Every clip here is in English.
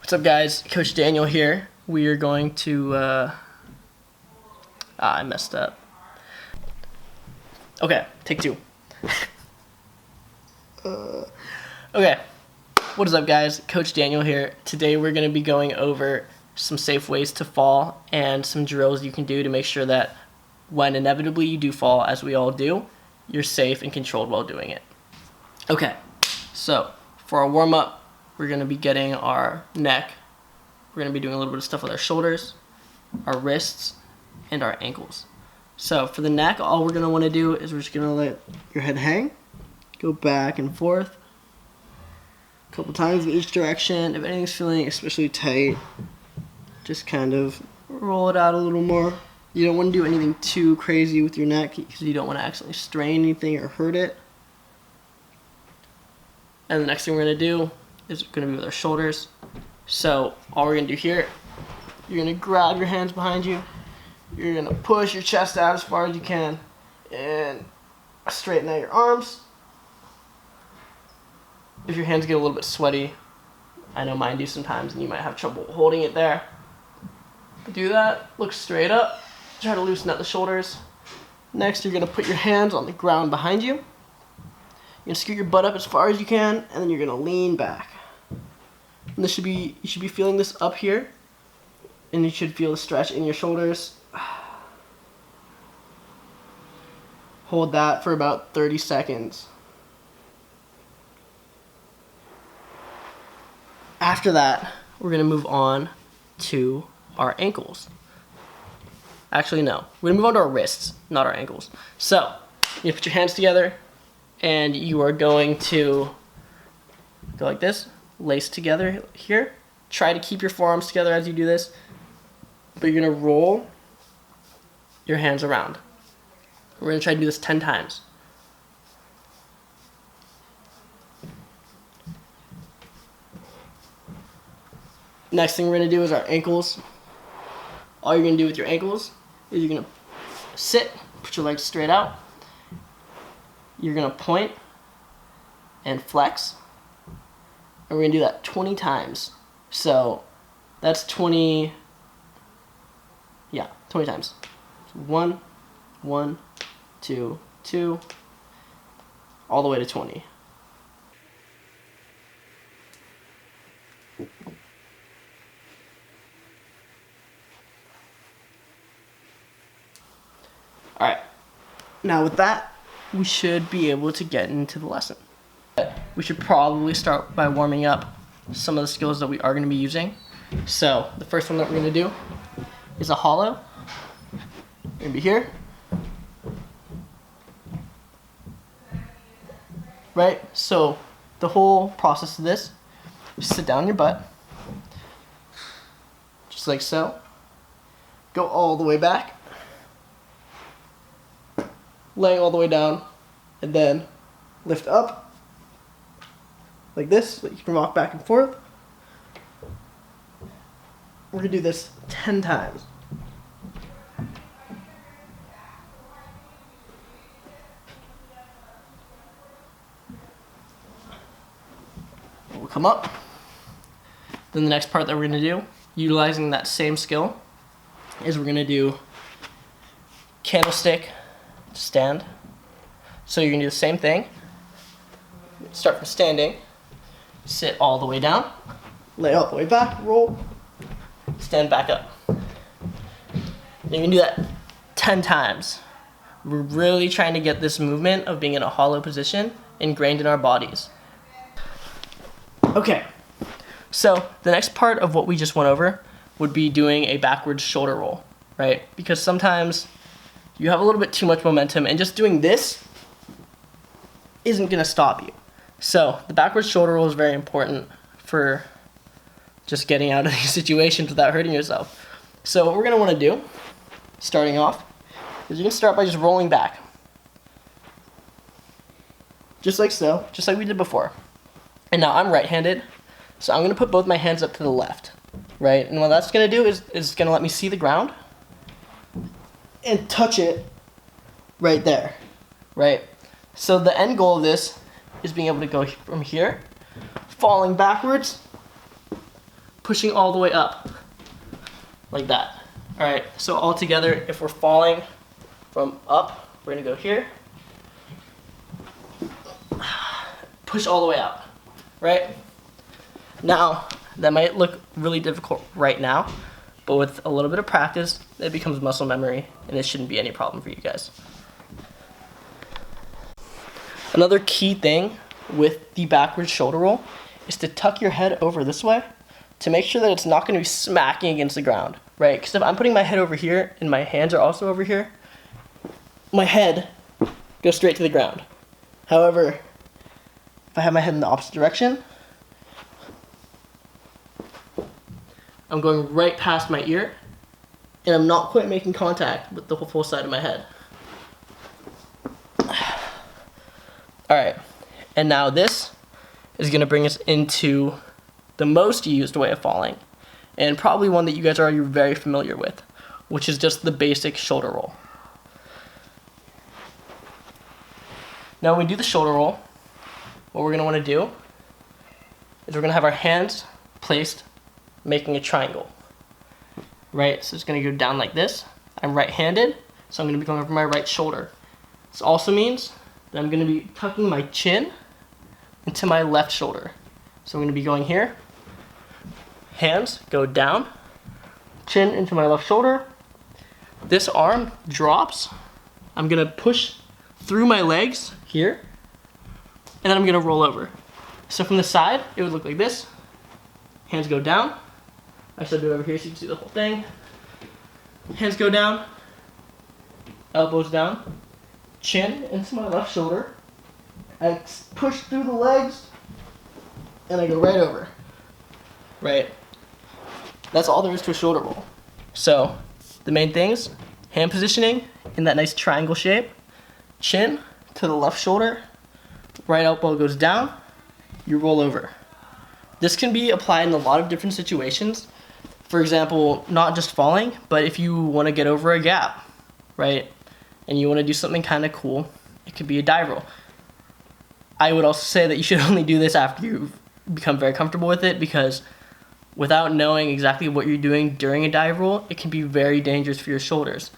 What's up, guys? Coach Daniel here. We are going to, I messed up. Okay, take two. Okay, what is up, guys? Coach Daniel here. Today we're going to be going over some safe ways to fall and some drills you can do to make sure that when inevitably you do fall, as we all do, you're safe and controlled while doing it. Okay, so for our warm-up, we're going to be getting our neck. We're going to be doing a little bit of stuff with our shoulders, our wrists, and our ankles. So for the neck, all we're going to want to do is we're just going to let your head hang, go back and forth a couple times in each direction. If anything's feeling especially tight, just kind of roll it out a little more. You don't want to do anything too crazy with your neck because you don't want to accidentally strain anything or hurt it. And the next thing we're going to do is going to be with our shoulders. So all we're going to do here, you're going to grab your hands behind you. You're going to push your chest out as far as you can and straighten out your arms. If your hands get a little bit sweaty, I know mine do sometimes, and you might have trouble holding it there. Do that, look straight up, try to loosen up the shoulders. Next, you're going to put your hands on the ground behind you. You're going to scoot your butt up as far as you can, and then you're going to lean back. And you should be feeling this up here, and you should feel the stretch in your shoulders. Hold that for about 30 seconds. After that, we're going to move on to our ankles. Actually, no. We're going to move on to our wrists, not our ankles. So, you put your hands together, and you are going to go like this, lace together here. Try to keep your forearms together as you do this, but you're going to roll your hands around. We're going to try to do this 10 times. Next thing we're going to do is our ankles. All you're going to do with your ankles is you're going to sit, put your legs straight out. You're going to point and flex. And we're going to do that 20 times. So that's 20 times. So 1, 1, 2, 2, all the way to 20. Alright, now with that, we should be able to get into the lesson. We should probably start by warming up some of the skills that we are going to be using. So, the first one that we're going to do is a hollow. We're going to be here. Right? So, the whole process of this, just sit down on your butt. Just like so. Go all the way back. Laying all the way down, and then lift up like this, so you can rock back and forth. We're going to do this 10 times. We'll come up. Then the next part that we're going to do, utilizing that same skill, is we're going to do candlestick stand. So you're going to do the same thing. Start from standing, sit all the way down, lay all the way back, roll, stand back up. And you can do that 10 times. We're really trying to get this movement of being in a hollow position ingrained in our bodies. Okay, so the next part of what we just went over would be doing a backwards shoulder roll, right? Because sometimes you have a little bit too much momentum, and just doing this isn't going to stop you. So the backwards shoulder roll is very important for just getting out of these situations without hurting yourself. So what we're going to want to do, starting off, is you can start by just rolling back. Just like so, just like we did before. And now I'm right-handed, so I'm going to put both my hands up to the left, right? And what that's going to do is going to let me see the ground and touch it right there, right? So the end goal of this is being able to go from here, falling backwards, pushing all the way up, like that. All right, so all together, if we're falling from up, we're gonna go here, push all the way out, right? Now, that might look really difficult right now, but with a little bit of practice, it becomes muscle memory, and it shouldn't be any problem for you guys. Another key thing with the backwards shoulder roll is to tuck your head over this way to make sure that it's not going to be smacking against the ground, right? Because if I'm putting my head over here and my hands are also over here, my head goes straight to the ground. However, if I have my head in the opposite direction, I'm going right past my ear, and I'm not quite making contact with the full side of my head. All right, and now this is gonna bring us into the most used way of falling, and probably one that you guys are already very familiar with, which is just the basic shoulder roll. Now when we do the shoulder roll, what we're gonna wanna do is we're gonna have our hands placed making a triangle, right? So it's gonna go down like this. I'm right-handed, so I'm gonna be going over my right shoulder. This also means that I'm gonna be tucking my chin into my left shoulder. So I'm gonna be going here, hands go down, chin into my left shoulder. This arm drops. I'm gonna push through my legs here, and then I'm gonna roll over. So from the side, it would look like this. Hands go down. I should do it over here so you can see the whole thing. Hands go down, elbows down, chin into my left shoulder. I push through the legs, and I go right over. Right. That's all there is to a shoulder roll. So the main things: hand positioning in that nice triangle shape, chin to the left shoulder, right elbow goes down, you roll over. This can be applied in a lot of different situations. For example, not just falling, but if you want to get over a gap, right? And you want to do something kind of cool, it could be a dive roll. I would also say that you should only do this after you've become very comfortable with it, because without knowing exactly what you're doing during a dive roll, it can be very dangerous for your shoulders.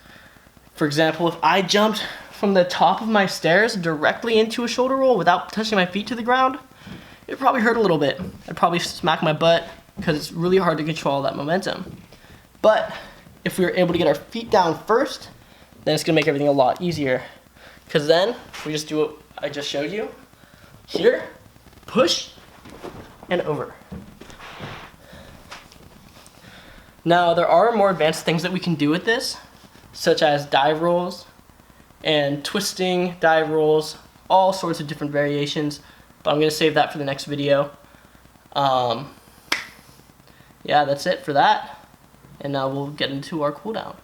For example, if I jumped from the top of my stairs directly into a shoulder roll without touching my feet to the ground, it probably hurt a little bit. I'd probably smack my butt because it's really hard to control that momentum. But if we were able to get our feet down first, then it's gonna make everything a lot easier. Because then we just do what I just showed you. Here, push, and over. Now there are more advanced things that we can do with this, such as dive rolls and twisting dive rolls, all sorts of different variations, but I'm gonna save that for the next video. Yeah, that's it for that. And now we'll get into our cooldown.